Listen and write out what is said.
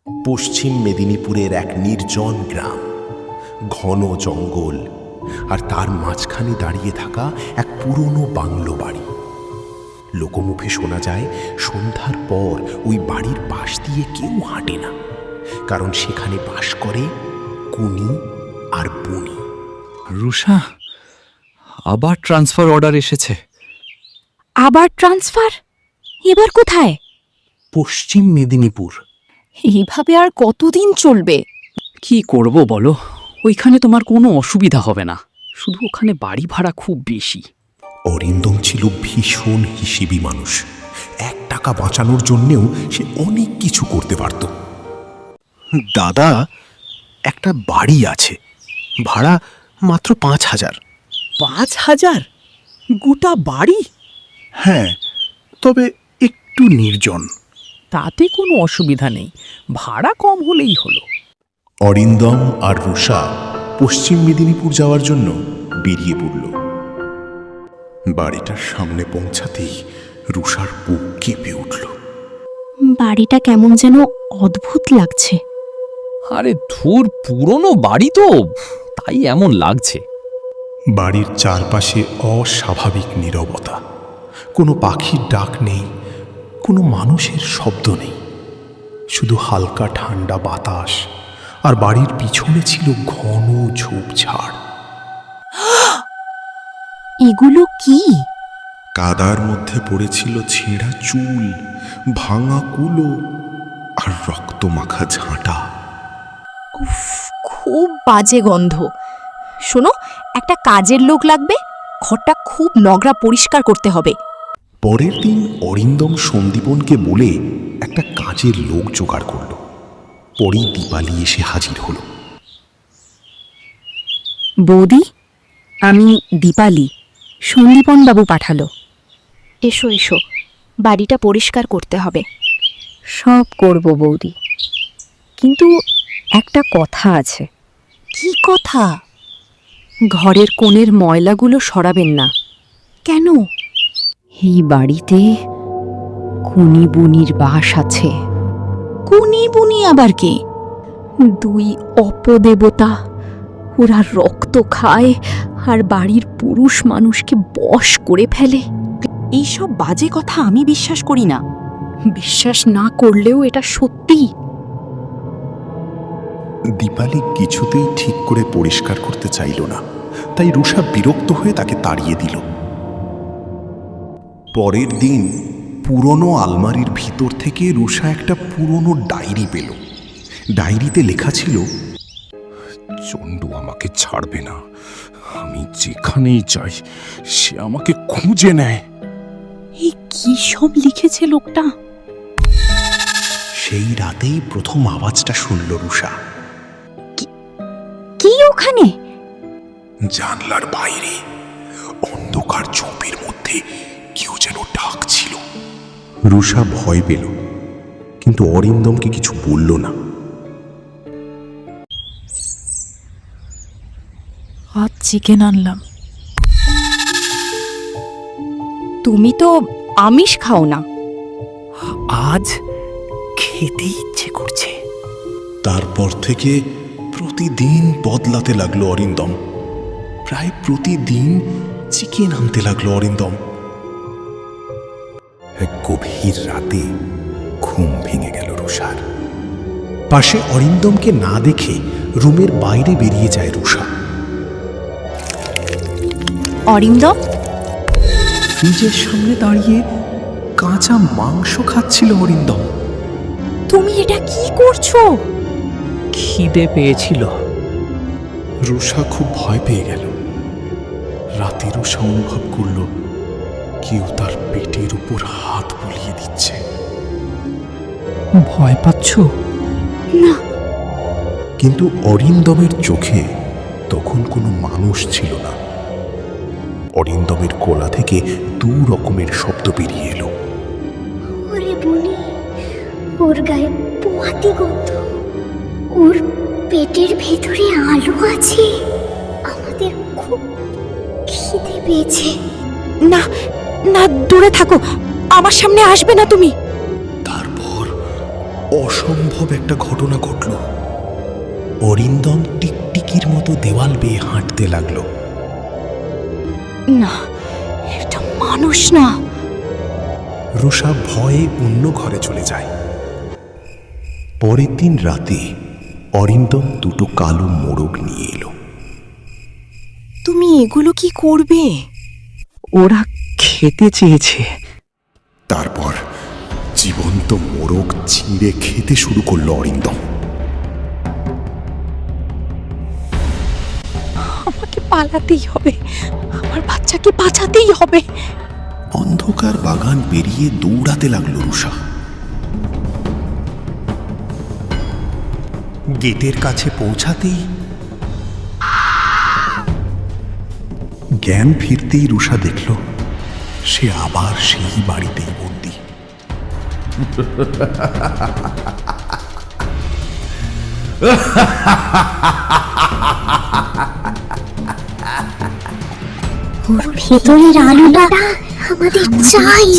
পশ্চিম মেদিনীপুরের এক নির্জন গ্রাম, ঘন জঙ্গল, আর তার মাঝখানে দাঁড়িয়ে থাকা এক পুরনো বাংলো বাড়ি। লোকমুখে শোনা যায় সন্ধ্যার পর ওই বাড়ির পাশ দিয়ে কেউ হাঁটে না, কারণ সেখানে বাস করে কুনি আর বুনি। রুষা, আবার ট্রান্সফার অর্ডার এসেছে। আবার ট্রান্সফার? এবার কোথায়? পশ্চিম মেদিনীপুর। এইভাবে আর কতদিন চলবে? কি করব বলো, ওইখানে তোমার কোনো অসুবিধা হবে না, শুধু ওখানে বাড়ি ভাড়া খুব বেশি। অরিন্দম ছিল ভীষণ হিসেবি মানুষ। 1 টাকা বাঁচানোর জন্যেও সে অনেক কিছু করতে পারত। দাদা, একটা বাড়ি আছে, ভাড়া মাত্র 5,000। 5,000? গোটা বাড়ি? হ্যাঁ, তবে একটু নির্জন। তাতে কোনো অসুবিধা নেই, ভাড়া কম হলেই হলো। অরিন্দম আর রুষা পশ্চিম মেদিনীপুর যাওয়ার জন্য বেরিয়ে পড়ল। বাড়িটার সামনে পৌঁছাতেই রুষার বুক কেঁপে উঠল। বাড়িটা কেমন যেন অদ্ভুত লাগছে। আরে ধুর, পুরনো বাড়ি তো, তাই এমন লাগছে। বাড়ির চারপাশে অস্বাভাবিক নীরবতা। কোনো পাখির ডাক নেই, কোনো মানুষের শব্দ নেই, শুধু হালকা ঠান্ডা বাতাস, আর বাড়ির পিছনে ছিল ঘন ঝোপঝাড়। এগুলো কি? কাদার মধ্যে পড়েছিল ছেঁড়া চুল, ভাঙা কুলো আর রক্তমাখা ঝাঁটা। উফ, খুব বাজে গন্ধ। শোনো, একটা কাজের লোক লাগবে, ঘরটা খুব নোংরা পরিষ্কার করতে হবে। পরের দিন অরিন্দম সন্দীপনকে বলে একটা কাজের লোক জোগাড় করল। পরেই দীপালি এসে হাজির হলো। বৌদি, আমি দীপালি, সন্দীপন বাবু পাঠালো। এসো এসো, বাড়িটা পরিষ্কার করতে হবে। সব করব বৌদি, কিন্তু একটা কথা আছে। কি কথা? ঘরের কোণের ময়লাগুলো সরাবেন না। কেন? এই বাড়িতে কুনি বুনির বাস আছে। কুনি বুনি আবার কে? 2 অপদেবতা। ওরা রক্ত খায় আর বাড়ির পুরুষ মানুষকে বশ করে ফেলে। এইসব বাজে কথা আমি বিশ্বাস করি না। বিশ্বাস না করলেও এটা সত্যি। দীপালি কিছুতেই ঠিক করে পরিষ্কার করতে চাইল না, তাই রুষা বিরক্ত হয়ে তাকে তাড়িয়ে দিল। পরের দিন পুরনো আলমারির ভিতর থেকে রুষা একটা পুরনো ডায়েরি পেল। ডায়েরিতে লেখা ছিল, চন্ডু আমাকে ছাড়বে না, আমি যেখানেই যাই সে আমাকে খুঁজে নেয়। এই কি সব লিখেছে লোকটা? সেই রাতেই প্রথম আওয়াজটা শুনল রুষা। কি ওখানে? জানলার বাইরে অন্ধকার ঝোপের মধ্যে কেউ যেন ডাকছিল। রুষা ভয় পেল, কিন্তু অরিন্দমকে কিছু বলল না। আজ চিকেন আনলাম। তুমি তো আমিষ খাও না। আজ খেতে ইচ্ছে করছে। তারপর থেকে প্রতিদিন বদলাতে লাগলো অরিন্দম। প্রায় প্রতিদিন চিকেন আনতে লাগলো অরিন্দম। এক গভীর রাতে ঘুম ভেঙে গেল রুষার। পাশে অরিন্দমকে না দেখে রুমের বাইরে বেরিয়ে যায় রুষা। অরিন্দম? ফ্রিজের সামনে দাঁড়িয়ে কাঁচা মাংস খাচ্ছিল অরিন্দম। তুমি এটা কি করছো? খিদে পেয়েছিল। রুষা খুব ভয় পেয়ে গেল। রাতে রুষা অনুভব করল কেউ তার পেটের উপর হাত বুলিয়ে দিচ্ছে। ভয় পাচ্ছ? না। কিন্তু অরিন্দমের চোখে তখন কোনো মানুষ ছিল না। অরিন্দমের গলা থেকে 2 রকমের শব্দ বেরিয়ে এলো। ওরে বলি, ওর গায়ে পোয়াতি গন্ধ, ওর পেটের ভেতরে আলো আছে, আমাদের খুব খিদে পেয়েছে। না না, দূরে থাকো, আমার সামনে আসবে না তুমি। তারপর অসম্ভব একটা ঘটনা ঘটল। অরিন্দম টিকটিকির মতো দেওয়াল বেয়ে হাঁটতে লাগলো। না, এটা মানুষ না। রুষা ভয়ে অন্য ঘরে চলে যায়। পরের দিন রাতে অরিন্দম দুটো কালো মোড়ক নিয়ে এলো। তুমি এগুলো কি করবে? ওরা খেতে চেয়েছে। তারপর জীবন্ত মোড়ক ছিঁড়ে খেতে শুরু করলো অরিন্দম। আমাকে পালাতেই হবে, আমার বাচ্চাকে বাঁচাতেই হবে। অন্ধকার বাগান পেরিয়ে দৌড়াতে লাগলো রুষা। গেটের কাছে পৌঁছাতেই জ্ঞান ফিরতেই রুষা দেখল সে আবার সেই বাড়িতেই বন্দী। ওর ভেতরের আলোটা আমাদের চাই।